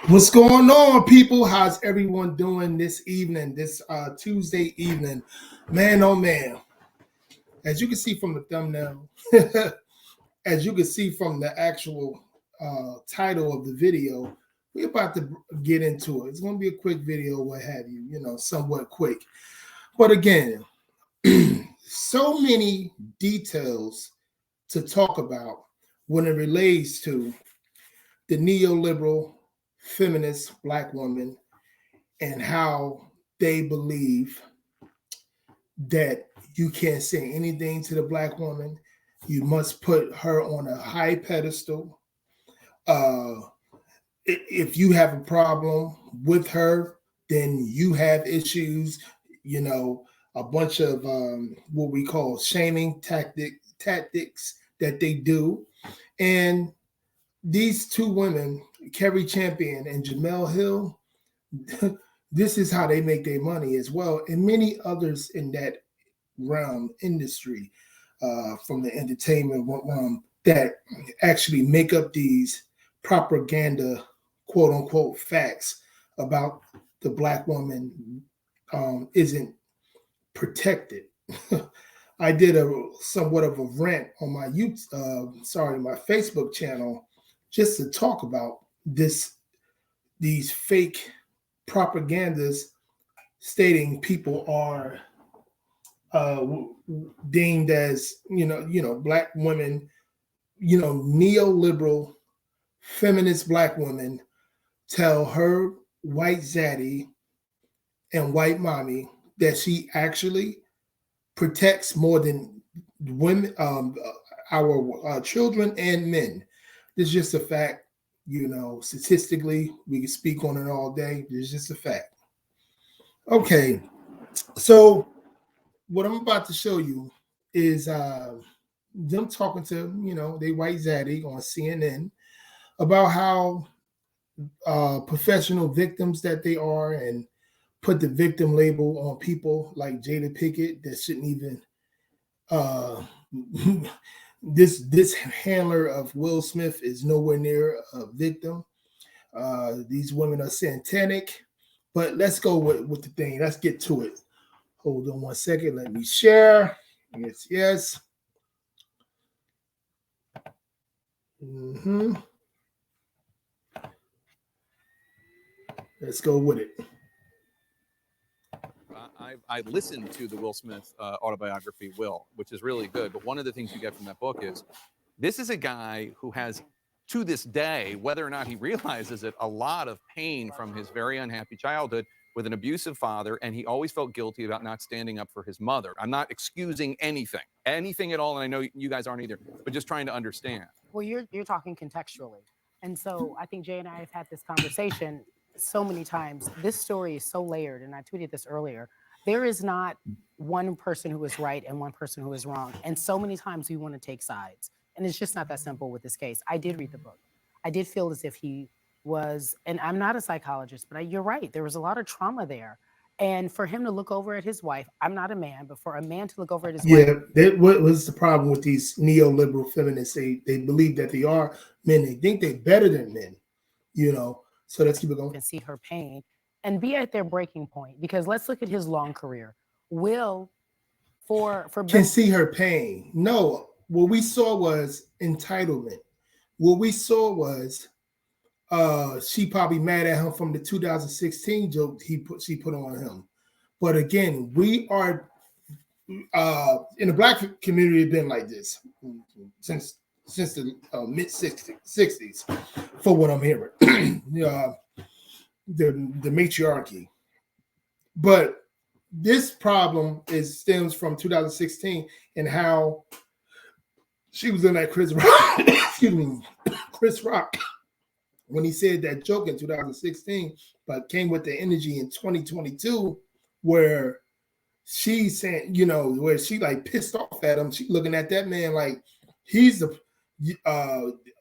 What's going on, people? How's everyone doing this evening, this Tuesday evening? Man, oh man, as you can see from the thumbnail, as you can see from the actual title of the video, we're about to get into it. It's going to be a quick video, what have you, somewhat quick. But again, so many details to talk about when it relates to the neoliberal feminist black woman and how they believe that you can't say anything to the black woman. You must put her on a high pedestal. If you have a problem with her, then you have issues. A bunch of what we call shaming tactics that they do. And these two women, Cari Champion and Jemele Hill, this is how they make their money as well, and many others in that realm industry, from the entertainment realm, that actually make up these propaganda, quote unquote, facts about the black woman isn't protected. I did somewhat of a rant on my my Facebook channel, just to talk about these fake propagandas stating people are deemed as black women, neoliberal feminist black women tell her white zaddy and white mommy that she actually protects more than women, our children and men. It's just a fact. Statistically, we can speak on it all day. It's just a fact. Okay, so what I'm about to show you is them talking to, they white zaddy on CNN about how professional victims that they are, and put the victim label on people like Jada Pickett that shouldn't even this handler of Will Smith is nowhere near a victim. These women are satanic. But let's go with the thing. Let's get to it. Hold on one second. Let me share. Yes. Let's go with it. I listened to the Will Smith autobiography, Will, which is really good. But one of the things you get from that book is this is a guy who has, to this day, whether or not he realizes it, a lot of pain from his very unhappy childhood with an abusive father. And he always felt guilty about not standing up for his mother. I'm not excusing anything at all. And I know you guys aren't either, but just trying to understand. Well, you're talking contextually. And so I think Jay and I have had this conversation so many times. This story is so layered, and I tweeted this earlier. There is not one person who is right and one person who is wrong. And so many times we want to take sides. And it's just not that simple with this case. I did read the book. I did feel as if he was, and I'm not a psychologist, but you're right. There was a lot of trauma there. And for him to look over at his wife, I'm not a man, but for a man to look over at his wife. Yeah, what was the problem with these neoliberal feminists? They believe that they are men. They think they're better than men, So let's keep it going. And see her pain and be at their breaking point, because let's look at his long career. Will, for can see her pain. No, what we saw was entitlement. What we saw was she probably mad at him from the 2016 joke she put on him. But again, we are in the black community been like this since the mid 60s, for what I'm hearing. The matriarchy. But this problem stems from 2016 and how she was in that Chris Rock when he said that joke in 2016, but came with the energy in 2022 where she's saying, where she like pissed off at him. She looking at that man like he's the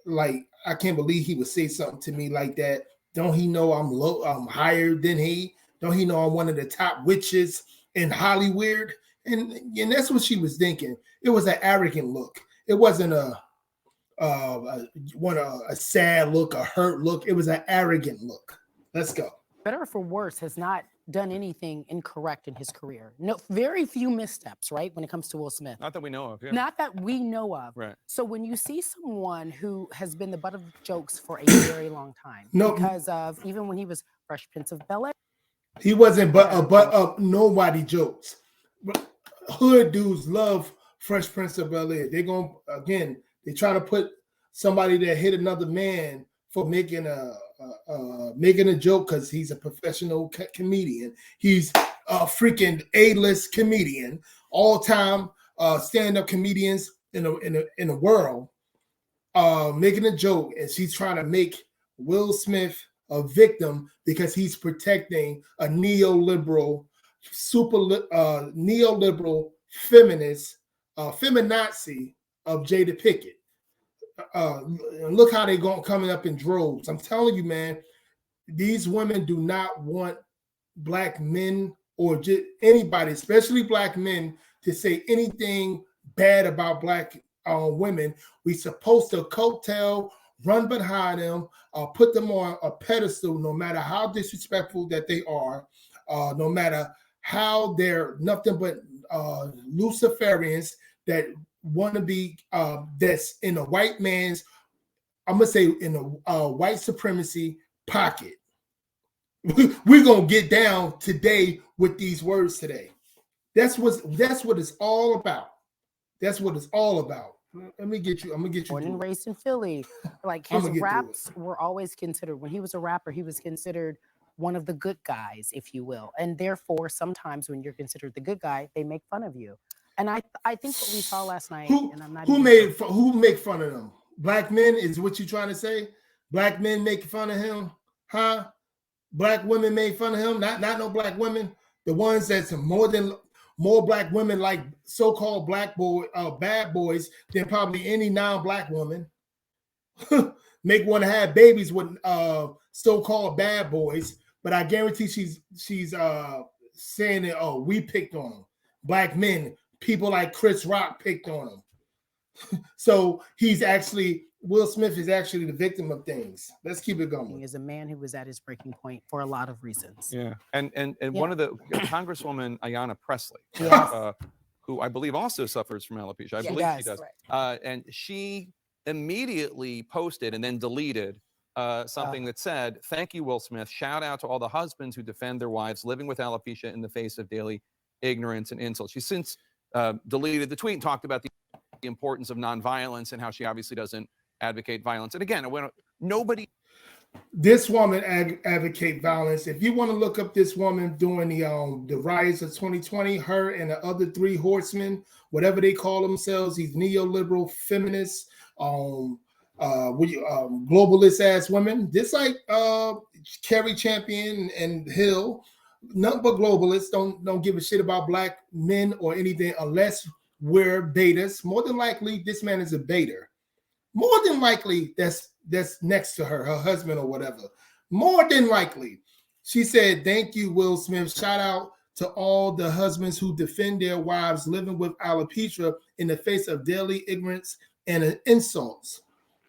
like, I can't believe he would say something to me like that. Don't he know I'm higher than he? Don't he know I'm one of the top witches in Hollywood? And that's what she was thinking. It was an arrogant look. It wasn't a want a sad look, a hurt look. It was an arrogant look. Let's go. Better for worse, has not done anything incorrect in his career. No, very few missteps, right? When it comes to Will Smith. Not that we know of. Yeah. Not that we know of. Right. So when you see someone who has been the butt of jokes for a very long time, because of even when he was Fresh Prince of Bel-Air, he wasn't but a butt of nobody jokes. Hood dudes love Fresh Prince of Bel-Air. They're gonna they try to put somebody that hit another man for making a joke because he's a professional comedian. He's a freaking A-list comedian, all-time stand-up comedians in the world, making a joke, and she's trying to make Will Smith a victim because he's protecting a neoliberal, neoliberal feminist, feminazi of Jada Pickett. Look how they coming up in droves. I'm telling you, man, these women do not want black men or just anybody, especially black men, to say anything bad about black women. We supposed to coattail, run behind them, put them on a pedestal, no matter how disrespectful that they are, no matter how they're nothing but Luciferians that want to be that's in a white man's, I'm gonna say in a white supremacy pocket. We're gonna get down today with these words today. That's what it's all about. That's what it's all about. I'm gonna get you. Born and raised in Philly, like his raps were always considered. When he was a rapper, he was considered one of the good guys, if you will, and therefore sometimes when you're considered the good guy, they make fun of you. And I think what we saw last night, and I'm not who make fun of them? Black men is what you trying to say? Black men make fun of him, huh? Black women made fun of him, not no black women. The ones that's more black women like so-called bad boys than probably any non-black woman. Make want to have babies with so-called bad boys, but I guarantee she's saying that, oh, we picked on them. Black men, people like Chris Rock picked on him. So Will Smith is actually the victim of things. Let's keep it going. He is a man who was at his breaking point for a lot of reasons. Yeah, and one of the Congresswoman Ayanna Presley, who I believe also suffers from alopecia. I believe she does. Right. And she immediately posted and then deleted something that said, "Thank you, Will Smith. Shout out to all the husbands who defend their wives living with alopecia in the face of daily ignorance and insults." She's since deleted the tweet and talked about the importance of nonviolence and how she obviously doesn't advocate violence. And again, nobody. This woman advocate violence. If you want to look up this woman during the riots of 2020, her and the other three horsemen, whatever they call themselves, these neoliberal feminists, globalist ass women, just like Cari Champion and Hill, nothing but globalists, don't give a shit about black men or anything unless we're betas. More than likely, this man is a beta. More than likely, that's next to her husband or whatever. More than likely. She said, "Thank you, Will Smith. Shout out to all the husbands who defend their wives living with alopecia in the face of daily ignorance and insults."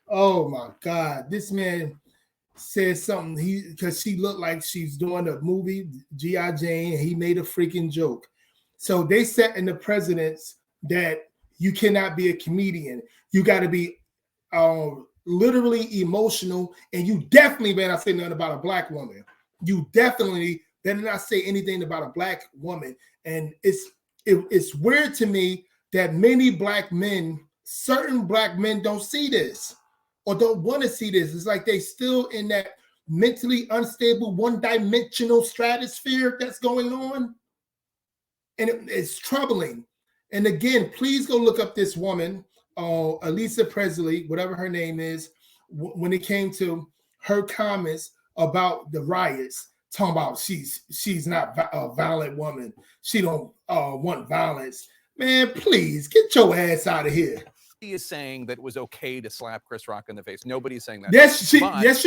Oh my God. This man said something because she looked like she's doing a movie, G.I. Jane, and he made a freaking joke. So they set in the precedents that you cannot be a comedian. You got to be literally emotional, and you definitely better not say nothing about a black woman. You definitely better not say anything about a black woman. And it's weird to me that many black men, certain black men, don't see this or don't want to see this. It's like they still in that mentally unstable, one-dimensional stratosphere that's going on, and it's troubling. And again, please go look up this woman, Elise Presley, whatever her name is, when it came to her comments about the riots, talking about she's not a violent woman. She don't want violence. Man, please get your ass out of here. He is saying that it was okay to slap Chris Rock in the face. Nobody's saying that. Yes, you are. Yes,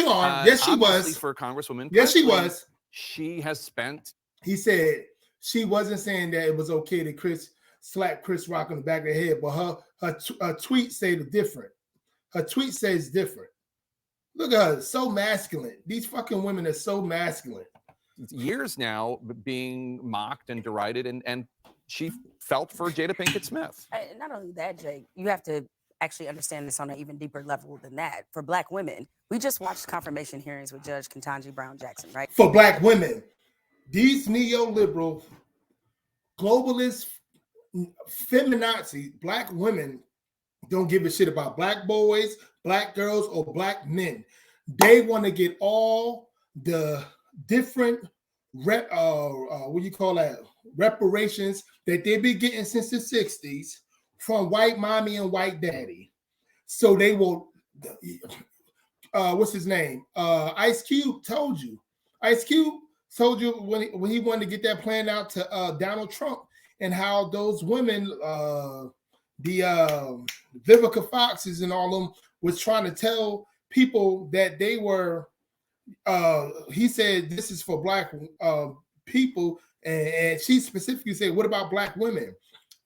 she was. For Congresswoman yes, Presley, she was. She has spent. He said she wasn't saying that it was okay to slap Chris Rock on the back of the head, but her tweet said different. Her tweet says different. Look at her, so masculine. These fucking women are so masculine. Years now being mocked and derided, and she felt for Jada Pinkett Smith. Not only that, Jake, you have to actually understand this on an even deeper level than that. For Black women, we just watched confirmation hearings with Judge Ketanji Brown Jackson, right? For Black women, these neoliberal, globalist, feminazi, Black women don't give a shit about Black boys, Black girls, or Black men. They want to get all the different what do you call that, reparations that they've been getting since the 60s from white mommy and white daddy. So they will what's his name? Ice Cube told you. Ice Cube told you when he wanted to get that plan out to Donald Trump, and how those women, the Vivica Foxes and all of them, was trying to tell people that they were, he said, this is for Black people. And she specifically said, what about Black women?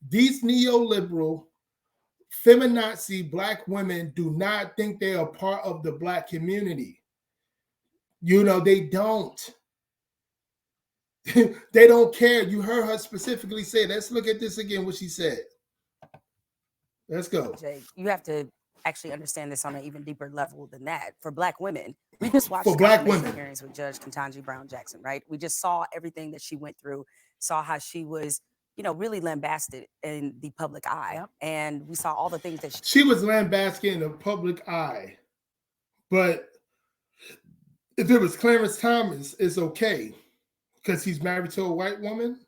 These neoliberal, feminazi Black women do not think they are part of the Black community. You know, they don't. They don't care. You heard her specifically say, let's look at this again, what she said. Let's go. Jake, you have to actually understand this on an even deeper level than that. For Black women, we just watched For Black confirmation women. hearings with Judge Ketanji Brown Jackson, right? We just saw everything that she went through, saw how she was, you know, really lambasted in the public eye. Yep. And we saw all the things that She was lambasted in the public eye. But if it was Clarence Thomas, it's okay. Because he's married to a white woman?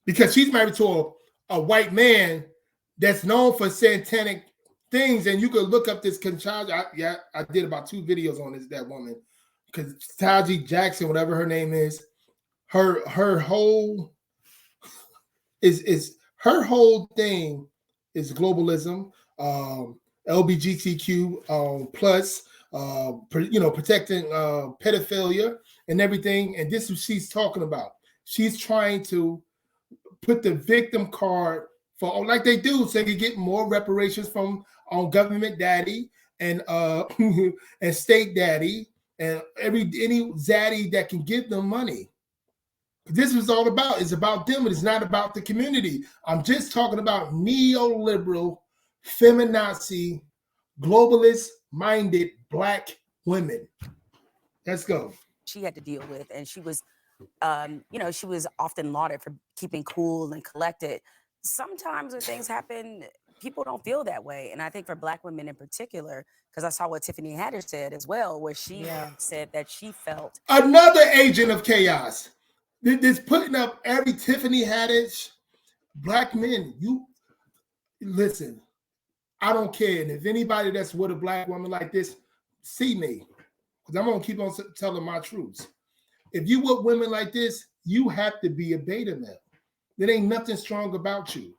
Because she's married to a white man that's known for satanic things. And you could look up this Ketanji. I did about 2 videos on that woman. Because Ketanji Jackson, whatever her name is, her whole her whole thing is globalism, LGBTQ plus, protecting pedophilia and everything. And this is what she's talking about. She's trying to put the victim card for, like they do, so they can get more reparations from government daddy and and state daddy and any zaddy that can give them money. This is all about. It's about them. It's not about the community. I'm just talking about neoliberal, feminazi, globalist-minded Black women. Let's go. she had to deal with. And she was, she was often lauded for keeping cool and collected. Sometimes when things happen, people don't feel that way. And I think for Black women in particular, because I saw what Tiffany Haddish said as well, where she said that she felt another agent of chaos. This putting up every Tiffany Haddish, Black men. You listen, I don't care. And if anybody that's with a Black woman like this, see me, because I'm gonna keep on telling my truths. If you with women like this, you have to be a beta male. There ain't nothing strong about you,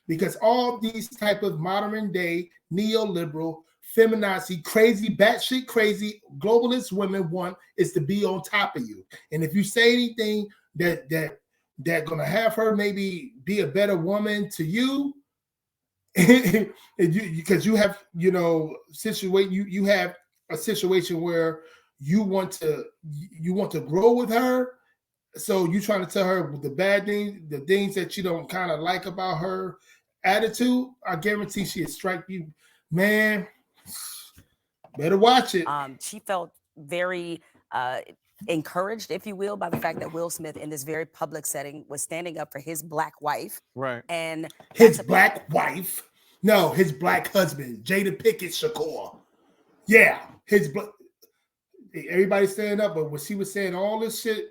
because all these type of modern day neoliberal, feminazi, crazy, batshit crazy, globalist women want is to be on top of you. And if you say anything that gonna have her maybe be a better woman to you, because you have you have a situation where you want to grow with her. So you trying to tell her the bad things, the things that you don't kind of like about her attitude. I guarantee she'll strike you, man. Better watch it. She felt very encouraged, if you will, by the fact that Will Smith, in this very public setting, was standing up for his Black wife. Right. And his Black wife? No, his Black husband, Jada Pickett Shakur. Yeah, everybody stand up, but when she was saying all this shit,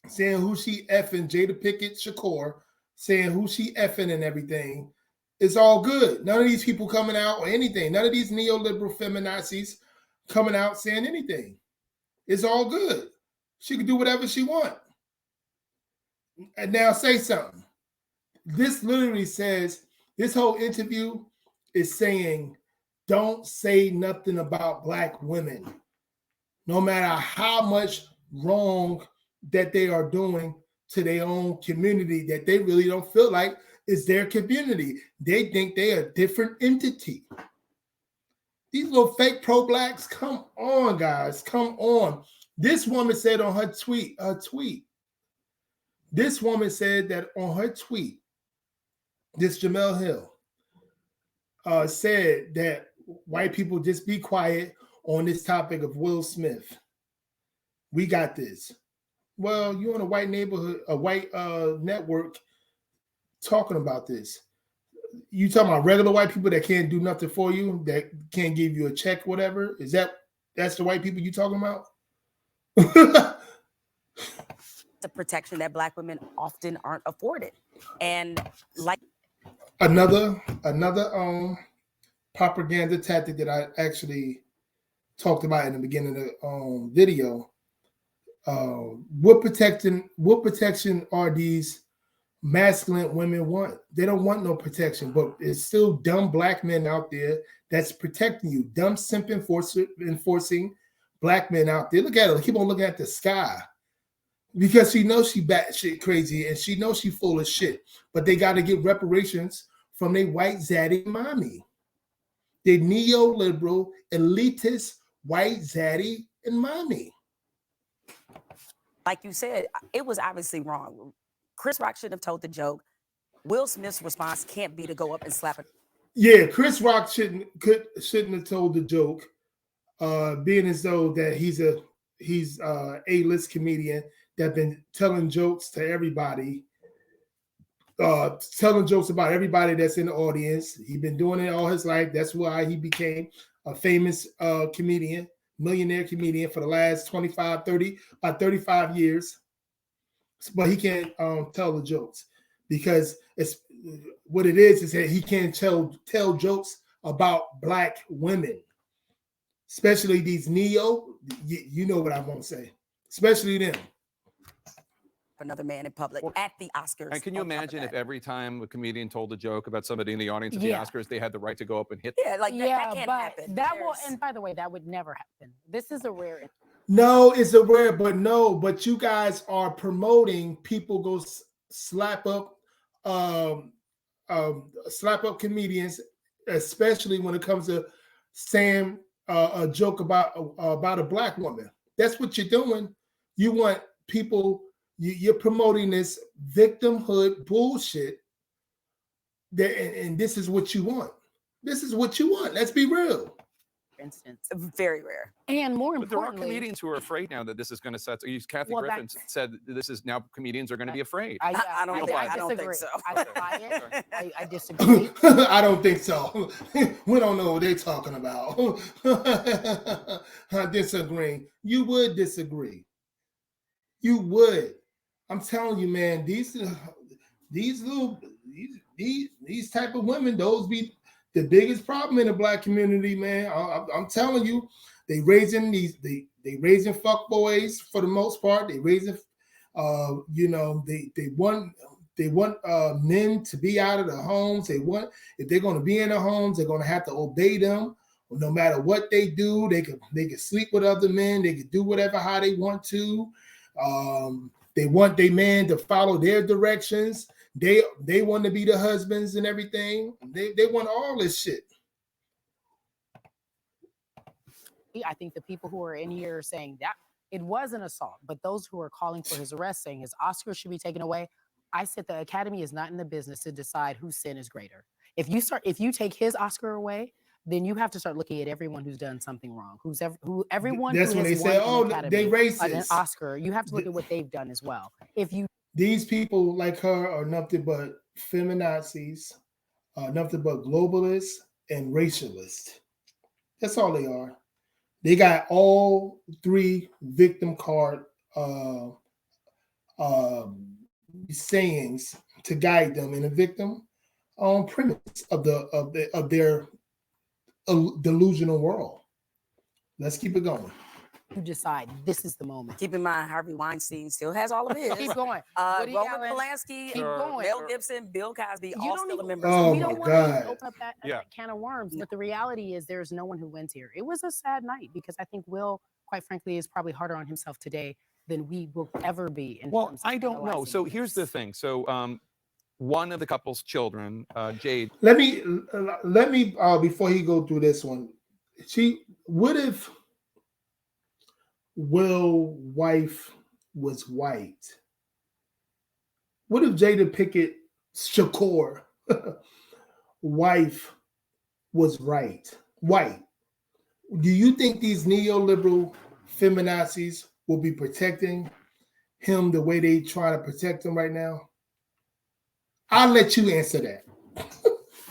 saying who she effing, Jada Pickett Shakur, saying who she effing and everything, it's all good. None of these people coming out or anything. None of these neoliberal feminazis coming out saying anything. It's all good. She can do whatever she wants. And now say something. This literally says, this whole interview is saying, don't say nothing about Black women. No matter how much wrong that they are doing to their own community that they really don't feel like is their community. They think they are a different entity. These little fake pro-blacks, come on, guys, come on. This woman said on her tweet, this woman said that on her tweet, this Jemele Hill said that white people just be quiet on this topic of Will Smith. We got this. Well, you're in a white neighborhood, a white network talking about this. You talking about regular white people that can't do nothing for you, that can't give you a check, whatever? That's the white people you talking about? The protection that Black women often aren't afforded. And like another propaganda tactic that I actually talked about in the beginning of the video. What protection are these masculine women want? They don't want no protection, but it's still dumb Black men out there that's protecting you. Dumb simp enforcing Black men out there. Look at her. Keep on looking at the sky. Because she knows she batshit crazy and she knows she full of shit. But they got to get reparations from their white zaddy mommy. They neoliberal, elitist, white zaddy and mommy. Like you said, it was obviously wrong. Chris Rock should have told the joke. Will Smith's response can't be to go up and slap it. Yeah, Chris Rock shouldn't have told the joke, being as though that he's A-list comedian that been telling jokes to everybody, telling jokes about everybody that's in the audience. He's been doing it all his life. That's why he became a famous comedian, millionaire comedian for the last 35 years. But he can't tell the jokes because it's what it is that he can't tell jokes about Black women, especially these you know what I want to say, especially them. Another man in public at the Oscars. And can you imagine if every time a comedian told a joke about somebody in the audience at the Oscars, they had the right to go up and hit them? Yeah, like that can't happen. That will, and by the way, that would never happen. This is a rare. No, it's a rare, but you guys are promoting people go slap up comedians, especially when it comes to saying a joke about a Black woman. That's what you're doing. You want people. You're promoting this victimhood bullshit, and this is what you want. This is what you want. Let's be real. Instance, very rare. And more but there are importantly, comedians who are afraid now that this is going to set. Kathy Griffin said this is now comedians are going to be afraid. I don't think so. I disagree. I don't think so. We don't know what they're talking about. I disagree. You would disagree. You would. I'm telling you, man. These type of women, those be the biggest problem in the Black community, man. I'm telling you, they raising fuck boys for the most part. They raising, they want men to be out of the homes. If they're going to be in the homes, they're going to have to obey them. No matter what they do, they can sleep with other men. They can do whatever how they want to. They want their man to follow their directions. They want to be the husbands and everything. They want all this shit. I think the people who are in here saying that it was an assault, but those who are calling for his arrest, saying his Oscar should be taken away, I said the Academy is not in the business to decide whose sin is greater. If you take his Oscar away, then you have to start looking at everyone who's done something wrong. Everyone That's who when has they say, won an Academy, they racist. An Oscar. You have to look at what they've done as well. These people like her are nothing but feminazis, nothing but globalists and racialists. That's all they are. They got all three victim card sayings to guide them in a victim premise of their delusional world. Let's keep it going. You decide this is the moment. Keep in mind, Harvey Weinstein still has all of his. Keep going. Roman Polanski, Mel Gibson, Bill Cosby, all still a member. Oh we my don't want God. to open up that can of worms, but the reality is there's no one who wins here. It was a sad night because I think Will, quite frankly, is probably harder on himself today than we will ever be. Well, I don't know. So here's the thing. So one of the couple's children, Jade. Let me before he go through this one, What if Will wife was white? What if Jada Pickett Shakur wife was white? Do you think these neoliberal feminazis will be protecting him the way they try to protect him right now? I'll let you answer that.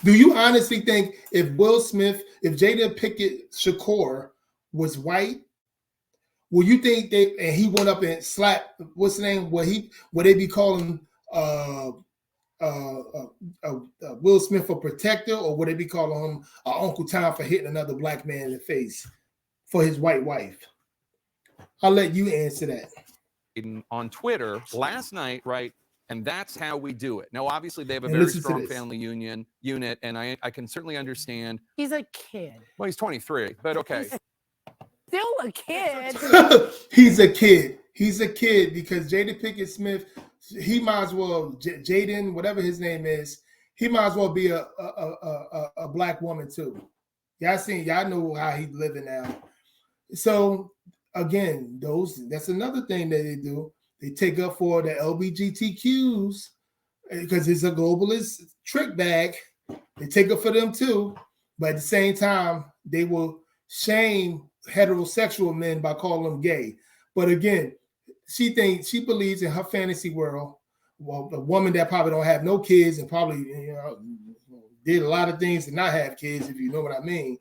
Do you honestly think if Jada Pickett Shakur was white, will you think and he went up and slapped, what's the name? Would they be calling Will Smith a protector, or would they be calling him Uncle Tom for hitting another black man in the face for his white wife? I'll let you answer that. On Twitter last night, right? And that's how we do it. Now, obviously, they have a very strong family unit, and I can certainly understand. He's a kid. Well, he's 23, but okay. Still a kid. He's a kid. He's a kid because Jada Pickett Smith, he might as well, Jaden, whatever his name is, he might as well be a black woman too. Y'all know how he's living now. So again, that's another thing that they do. They take up for the LGBTQs because it's a globalist trick bag. They take up for them too, but at the same time, they will shame heterosexual men by calling them gay. But again, she believes in her fantasy world. Well, a woman that probably don't have no kids and probably did a lot of things to not have kids, if you know what I mean.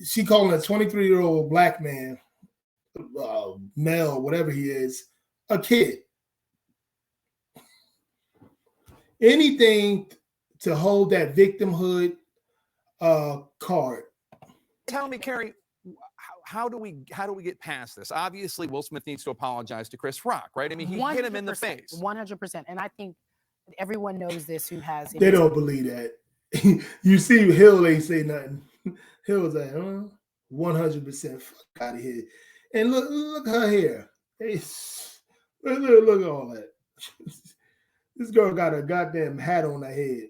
She calling a 23-year-old black man, male, whatever he is, a kid. Anything to hold that victimhood card. Tell me, Cari, how do we get past this? Obviously, Will Smith needs to apologize to Chris Rock, right? I mean, he hit him in the face. 100%. And I think everyone knows this who has. They don't believe that. You see, Hill ain't say nothing. Hill was like, 100%. Fuck out of here. And look her hair. Look at all that. This girl got a goddamn hat on her head.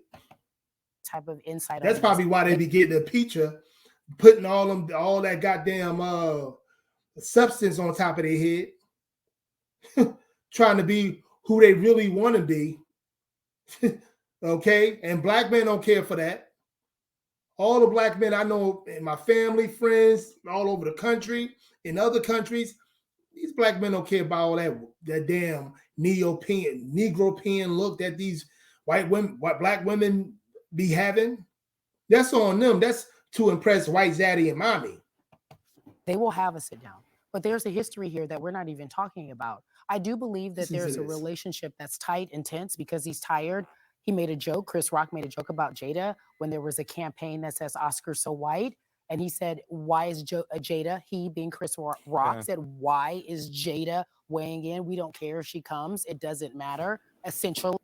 Type of insight. That's probably why they be getting a picture, putting all that goddamn substance on top of their head, trying to be who they really want to be. Okay, and black men don't care for that. All the black men I know in my family, friends, all over the country, in other countries, these black men don't care about all that damn Negro-pean look that these black women be having. That's on them. That's to impress white zaddy and mommy. They will have a sit down. But there's a history here that we're not even talking about. I do believe that there's a relationship that's tight and tense because he's tired. He made a joke. Chris Rock made a joke about Jada when there was a campaign that says Oscar so white. And he said, why is Jada, he being Chris Rock, said, why is Jada weighing in? We don't care if she comes. It doesn't matter. Essentially.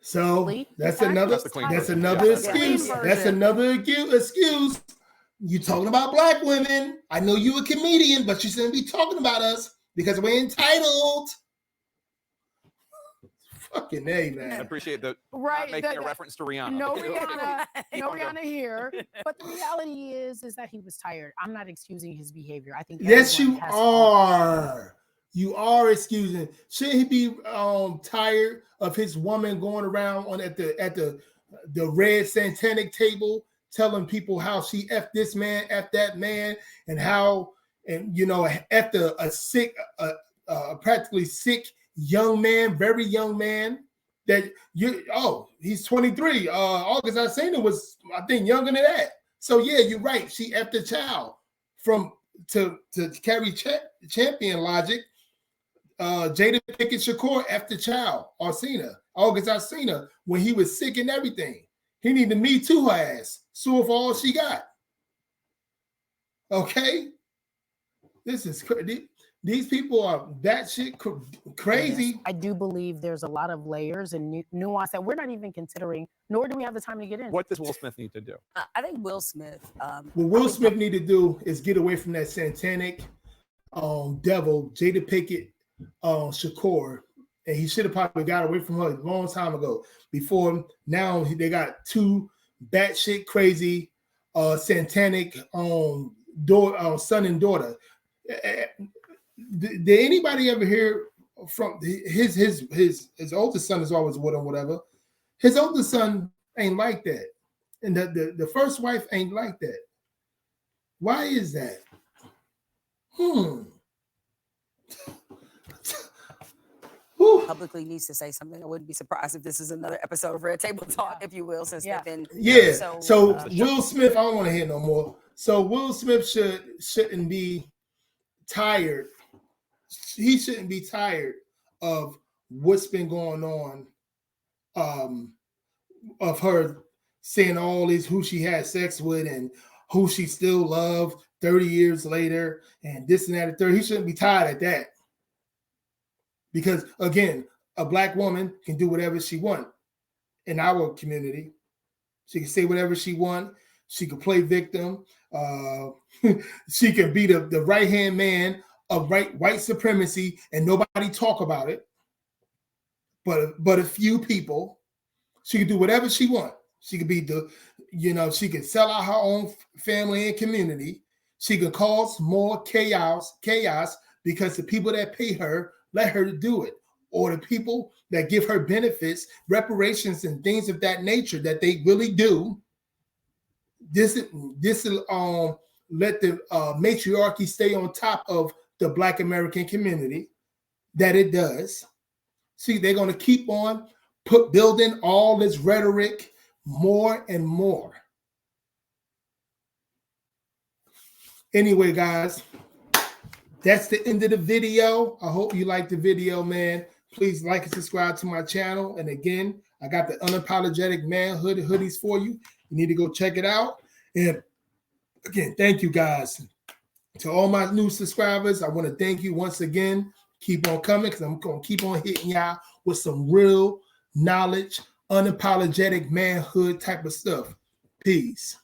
So that's another excuse. That's another excuse. You talking about black women. I know you a comedian, but you shouldn't be talking about us because we're entitled. Fucking A, man. I appreciate that. Right. Making a reference to Rihanna. No Rihanna here. But the reality is that he was tired. I'm not excusing his behavior. I think yes, you are. You are excusing. Should he be tired of his woman going around at the red satanic table telling people how she effed this man, effed that man, and how effed a sick, practically sick young man, very young man that he's 23. August Alsina was, I think, younger than that. So yeah, you're right. She effed a child to Cari Champion logic. Jada Pickett Shakur effed the child, August Alsina, when he was sick and everything. He needed Me Too her ass. Sue her for all she got. Okay? This is crazy. These people are batshit crazy. Yes, I do believe there's a lot of layers and nuance that we're not even considering, nor do we have the time to get in. What does Will Smith need to do? I think Will Smith. What Will Smith need to do is get away from that satanic devil, Jada Pickett Shakur, and he should have probably got away from her a long time ago. Before now, they got two batshit crazy satanic son and daughter. Did anybody ever hear from his oldest son is always with him, whatever. His oldest son ain't like that. And the first wife ain't like that. Why is that? Publicly needs to say something. I wouldn't be surprised if this is another episode of Red Table Talk, if you will, since they've been So Will Smith, I don't want to hear no more. So Will Smith shouldn't be tired. He shouldn't be tired of what's been going on, of her saying all these who she had sex with and who she still loved 30 years later and this and that and third. He shouldn't be tired at that. Because again, a black woman can do whatever she wants in our community. She can say whatever she wants. She can play victim. She can be the right-hand man of white supremacy and nobody talk about it. But a few people. She can do whatever she wants. She could be she can sell out her own family and community. She can cause more chaos because the people that pay her let her do it, or the people that give her benefits, reparations, and things of that nature that they really do. This will let the matriarchy stay on top of the Black American community. That it does. See, they're going to keep on building all this rhetoric more and more. Anyway, guys, that's the end of the video. I hope you liked the video, man. Please like and subscribe to my channel. And again, I got the Unapologetic Manhood hoodies for you. You need to go check it out. And again, thank you guys. To all my new subscribers, I want to thank you once again. Keep on coming because I'm going to keep on hitting y'all with some real knowledge, unapologetic manhood type of stuff. Peace.